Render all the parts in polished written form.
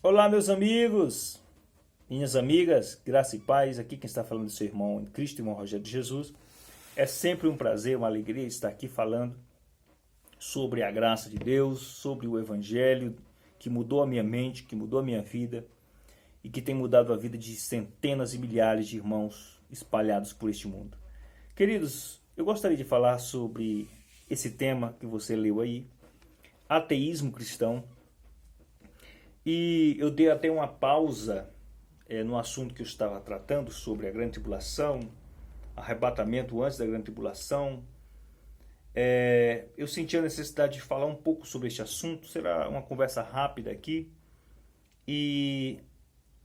Olá, meus amigos, minhas amigas, graça e paz. Aqui quem está falando é seu irmão em Cristo, irmão Rogério de Jesus. É sempre um prazer, uma alegria estar aqui falando sobre a graça de Deus, sobre o Evangelho que mudou a minha mente, que mudou a minha vida e que tem mudado a vida de centenas e milhares de irmãos espalhados por este mundo. Queridos, eu gostaria de falar sobre esse tema que você leu aí, ateísmo cristão. E eu dei até uma pausa no assunto que eu estava tratando sobre a grande tribulação, arrebatamento antes da grande tribulação. Eu senti a necessidade de falar um pouco sobre este assunto. Será uma conversa rápida aqui e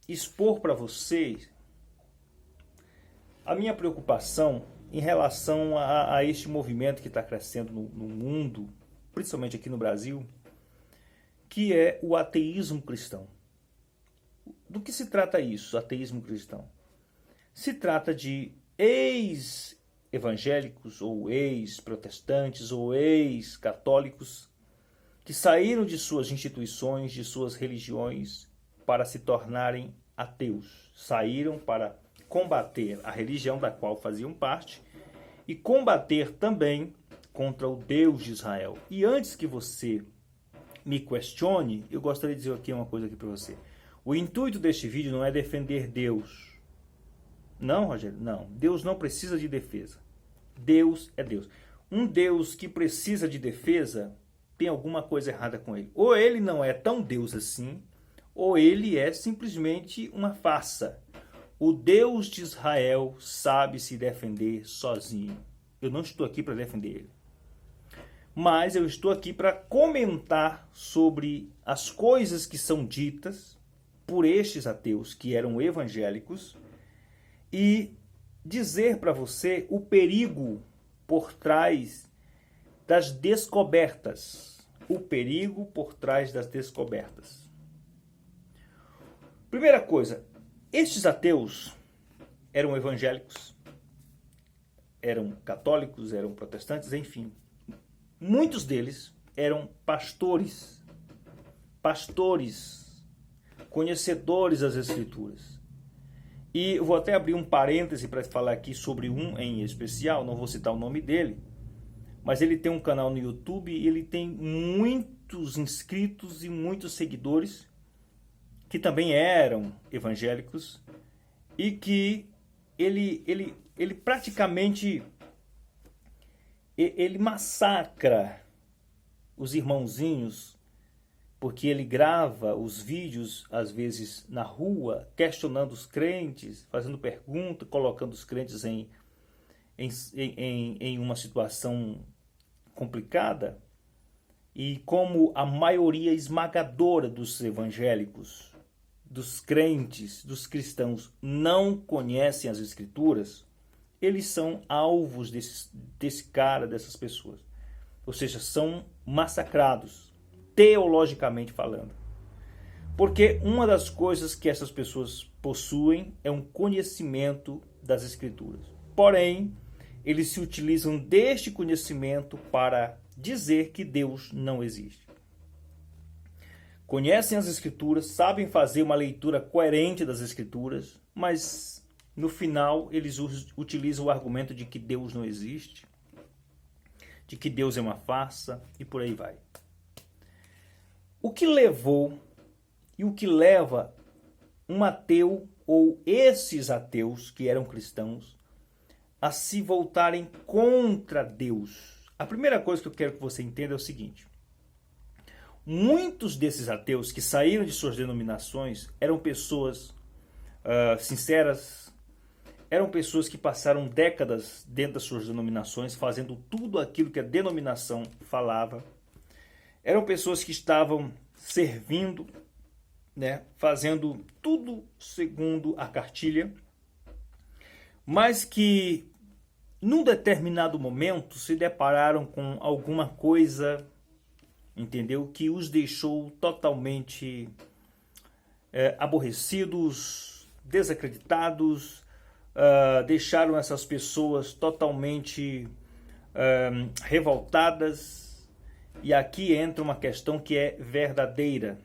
expor para vocês a minha preocupação em relação a este movimento que está crescendo no mundo, principalmente aqui no Brasil, que é o ateísmo cristão. Do que se trata isso, ateísmo cristão? Se trata de ex-evangélicos, ou ex-protestantes, ou ex-católicos, que saíram de suas instituições, de suas religiões, para se tornarem ateus. Saíram para combater a religião da qual faziam parte e combater também contra o Deus de Israel. E antes que você me questione, eu gostaria de dizer aqui uma coisa aqui para você. O intuito deste vídeo não é defender Deus. Não, Rogério, não. Deus não precisa de defesa. Deus é Deus. Um Deus que precisa de defesa, tem alguma coisa errada com ele. Ou ele não é tão Deus assim, ou ele é simplesmente uma farsa. O Deus de Israel sabe se defender sozinho. Eu não estou aqui para defender ele. Mas eu estou aqui para comentar sobre as coisas que são ditas por estes ateus que eram evangélicos e dizer para você o perigo por trás das descobertas. O perigo por trás das descobertas. Primeira coisa, estes ateus eram evangélicos, eram católicos, eram protestantes, enfim. Muitos deles eram pastores, conhecedores das Escrituras. E eu vou até abrir um parêntese para falar aqui sobre um em especial, não vou citar o nome dele, mas ele tem um canal no YouTube e ele tem muitos inscritos e muitos seguidores que também eram evangélicos e que ele praticamente ele massacra os irmãozinhos, porque ele grava os vídeos, às vezes, na rua, questionando os crentes, fazendo pergunta, colocando os crentes em uma situação complicada. E como a maioria esmagadora dos evangélicos, dos crentes, dos cristãos, não conhecem as Escrituras, eles são alvos desse cara, dessas pessoas. Ou seja, são massacrados, teologicamente falando. Porque uma das coisas que essas pessoas possuem é um conhecimento das Escrituras. Porém, eles se utilizam deste conhecimento para dizer que Deus não existe. Conhecem as Escrituras, sabem fazer uma leitura coerente das Escrituras, mas no final, eles utilizam o argumento de que Deus não existe, de que Deus é uma farsa e por aí vai. O que levou e o que leva um ateu ou esses ateus que eram cristãos a se voltarem contra Deus? A primeira coisa que eu quero que você entenda é o seguinte. Muitos desses ateus que saíram de suas denominações eram pessoas sinceras, eram pessoas que passaram décadas dentro das suas denominações, fazendo tudo aquilo que a denominação falava. Eram pessoas que estavam servindo, fazendo tudo segundo a cartilha, mas que, num determinado momento, se depararam com alguma coisa, entendeu? Que os deixou totalmente aborrecidos, desacreditados, deixaram essas pessoas totalmente revoltadas. E aqui entra uma questão que é verdadeira.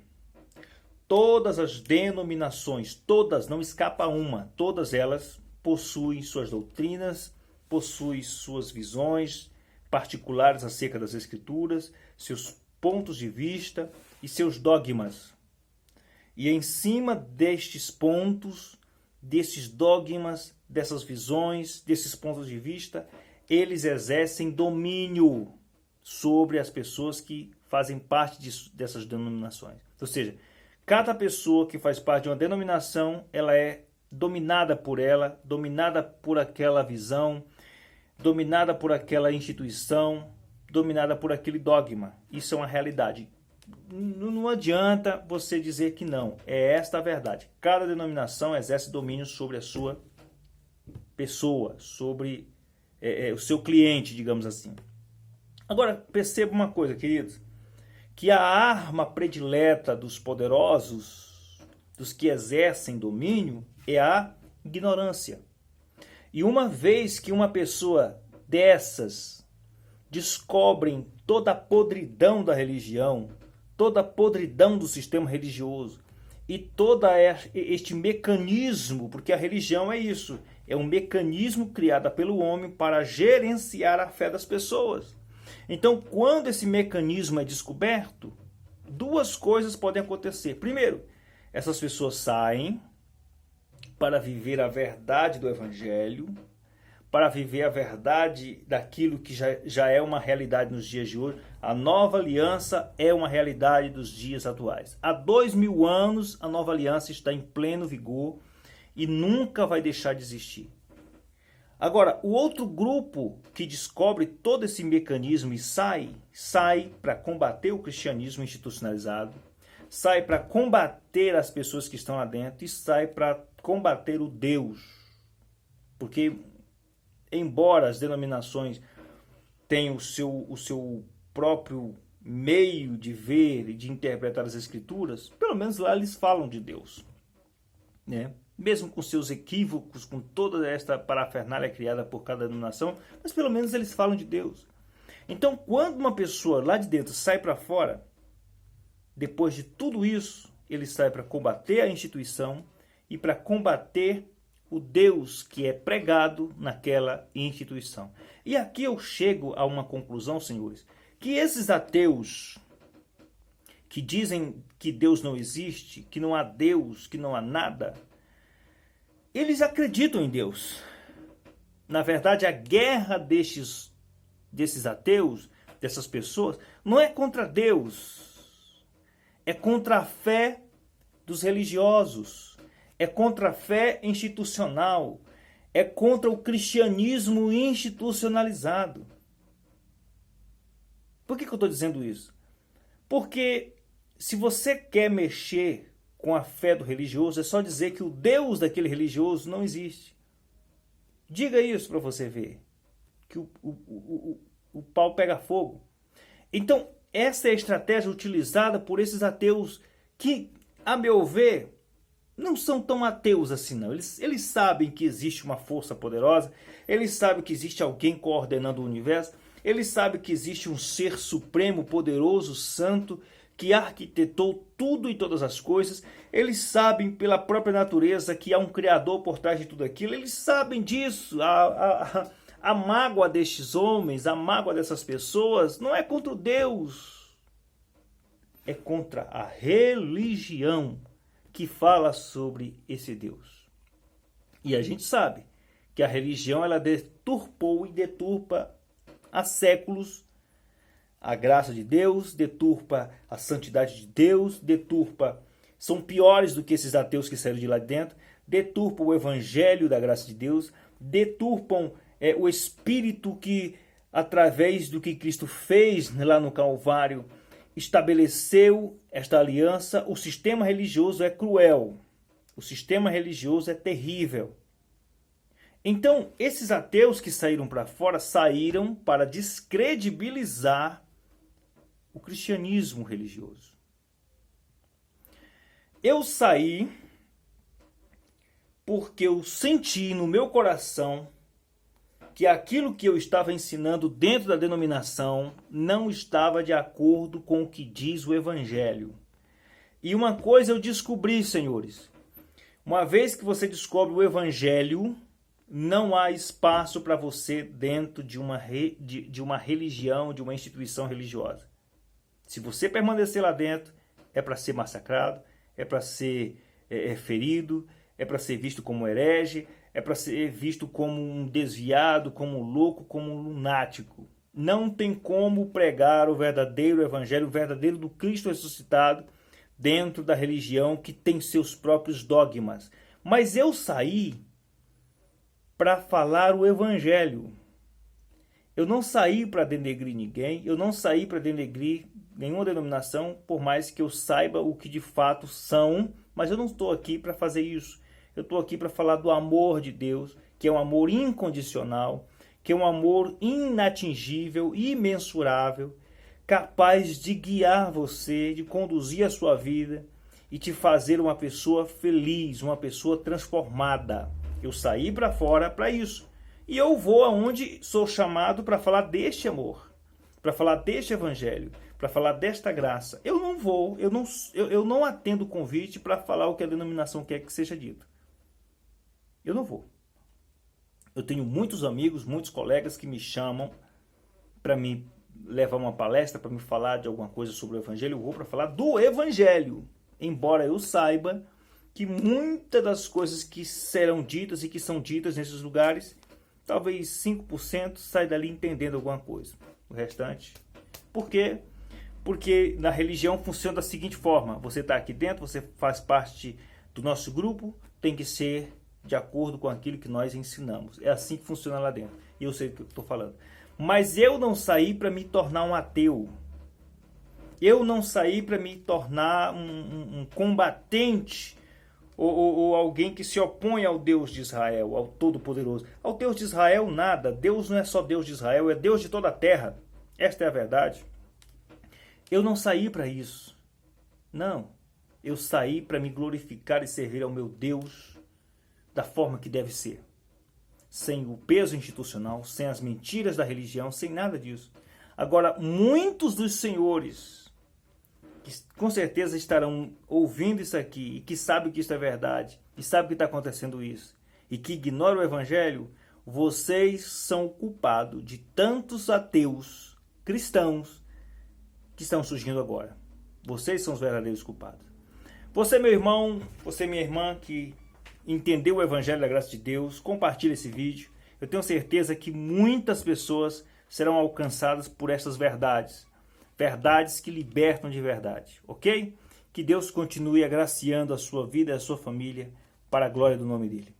todas as denominações, todas, não escapa uma, todas elas possuem suas doutrinas, possuem suas visões particulares acerca das Escrituras, seus pontos de vista e seus dogmas. E em cima destes pontos, desses dogmas, dessas visões, desses pontos de vista, eles exercem domínio sobre as pessoas que fazem parte dessas denominações. Ou seja, cada pessoa que faz parte de uma denominação, ela é dominada por ela, dominada por aquela visão, dominada por aquela instituição, dominada por aquele dogma. Isso é uma realidade. Não adianta você dizer que não. É esta a verdade. Cada denominação exerce domínio sobre a sua pessoa, sobre o seu cliente, digamos assim. Agora, perceba uma coisa, queridos, que a arma predileta dos poderosos, dos que exercem domínio, é a ignorância. E uma vez que uma pessoa dessas descobrem toda a podridão da religião, toda a podridão do sistema religioso e todo este mecanismo, porque a religião é isso, é um mecanismo criado pelo homem para gerenciar a fé das pessoas. Então, quando esse mecanismo é descoberto, duas coisas podem acontecer. Primeiro, essas pessoas saem para viver a verdade do Evangelho, para viver a verdade daquilo que já é uma realidade nos dias de hoje. A nova aliança é uma realidade dos dias atuais. Há 2000 anos, a nova aliança está em pleno vigor e nunca vai deixar de existir. Agora, o outro grupo que descobre todo esse mecanismo e sai para combater o cristianismo institucionalizado, sai para combater as pessoas que estão lá dentro e sai para combater o Deus. Porque, embora as denominações tenham o seu próprio meio de ver e de interpretar as Escrituras, pelo menos lá eles falam de Deus, né? Mesmo com seus equívocos, com toda esta parafernália criada por cada denominação, mas pelo menos eles falam de Deus. Então, quando uma pessoa lá de dentro sai para fora, depois de tudo isso, ele sai para combater a instituição e para combater o Deus que é pregado naquela instituição. E aqui eu chego a uma conclusão, senhores, que esses ateus que dizem que Deus não existe, que não há Deus, que não há nada, eles acreditam em Deus. Na verdade, a guerra desses ateus, dessas pessoas, não é contra Deus. É contra a fé dos religiosos. É contra a fé institucional. É contra o cristianismo institucionalizado. Por que eu estou dizendo isso? Porque se você quer mexer com a fé do religioso, é só dizer que o Deus daquele religioso não existe. Diga isso para você ver, que o pau pega fogo. Então, essa é a estratégia utilizada por esses ateus que, a meu ver, não são tão ateus assim, não. Eles sabem que existe uma força poderosa, eles sabem que existe alguém coordenando o universo, eles sabem que existe um ser supremo, poderoso, santo, que arquitetou tudo e todas as coisas. Eles sabem pela própria natureza que há um Criador por trás de tudo aquilo. Eles sabem disso. A mágoa destes homens, a mágoa dessas pessoas não é contra o Deus. É contra a religião que fala sobre esse Deus. E a gente sabe que a religião ela deturpou e deturpa há séculos a graça de Deus, deturpa a santidade de Deus, são piores do que esses ateus que saíram de lá dentro, deturpam o evangelho da graça de Deus, deturpam o Espírito que, através do que Cristo fez lá no Calvário, estabeleceu esta aliança. O sistema religioso é cruel, o sistema religioso é terrível. Então, esses ateus que saíram para fora, saíram para descredibilizar o cristianismo religioso. Eu saí porque eu senti no meu coração que aquilo que eu estava ensinando dentro da denominação não estava de acordo com o que diz o Evangelho. E uma coisa eu descobri, senhores. Uma vez que você descobre o Evangelho, não há espaço para você dentro de uma religião, de uma instituição religiosa. Se você permanecer lá dentro, é para ser massacrado, é para ser ferido, é para ser visto como herege, é para ser visto como um desviado, como um louco, como um lunático. Não tem como pregar o verdadeiro evangelho, o verdadeiro do Cristo ressuscitado, dentro da religião que tem seus próprios dogmas. Mas eu saí para falar o evangelho. Eu não saí para denegrir ninguém, eu não saí para denegrir nenhuma denominação, por mais que eu saiba o que de fato são, mas eu não estou aqui para fazer isso. Eu estou aqui para falar do amor de Deus, que é um amor incondicional, que é um amor inatingível, imensurável, capaz de guiar você, de conduzir a sua vida e te fazer uma pessoa feliz, uma pessoa transformada. Eu saí para fora para isso. E eu vou aonde sou chamado para falar deste amor, para falar deste evangelho, para falar desta graça. Eu não vou, eu não atendo o convite para falar o que a denominação quer que seja dito. Eu não vou. Eu tenho muitos amigos, muitos colegas que me chamam para me levar uma palestra, para me falar de alguma coisa sobre o evangelho. Eu vou para falar do evangelho, embora eu saiba que muitas das coisas que serão ditas e que são ditas nesses lugares, talvez 5% sai dali entendendo alguma coisa. O restante. Por quê? Porque na religião funciona da seguinte forma: você está aqui dentro, você faz parte do nosso grupo, tem que ser de acordo com aquilo que nós ensinamos. É assim que funciona lá dentro. E eu sei o que eu estou falando. Mas eu não saí para me tornar um ateu. Eu não saí para me tornar um combatente ou alguém que se opõe ao Deus de Israel, ao Todo-Poderoso. Ao Deus de Israel, nada. Deus não é só Deus de Israel, é Deus de toda a terra. Esta é a verdade. Eu não saí para isso. Não. Eu saí para me glorificar e servir ao meu Deus da forma que deve ser. Sem o peso institucional, sem as mentiras da religião, sem nada disso. Agora, muitos dos senhores que com certeza estarão ouvindo isso aqui e que sabem que isso é verdade, e sabem que está acontecendo isso, e que ignoram o evangelho, vocês são o culpado de tantos ateus cristãos que estão surgindo agora. Vocês são os verdadeiros culpados. Você, meu irmão, você, minha irmã, que entendeu o evangelho da graça de Deus, compartilhe esse vídeo. Eu tenho certeza que muitas pessoas serão alcançadas por essas verdades. Verdades que libertam de verdade, ok? Que Deus continue agraciando a sua vida e a sua família para a glória do nome dele.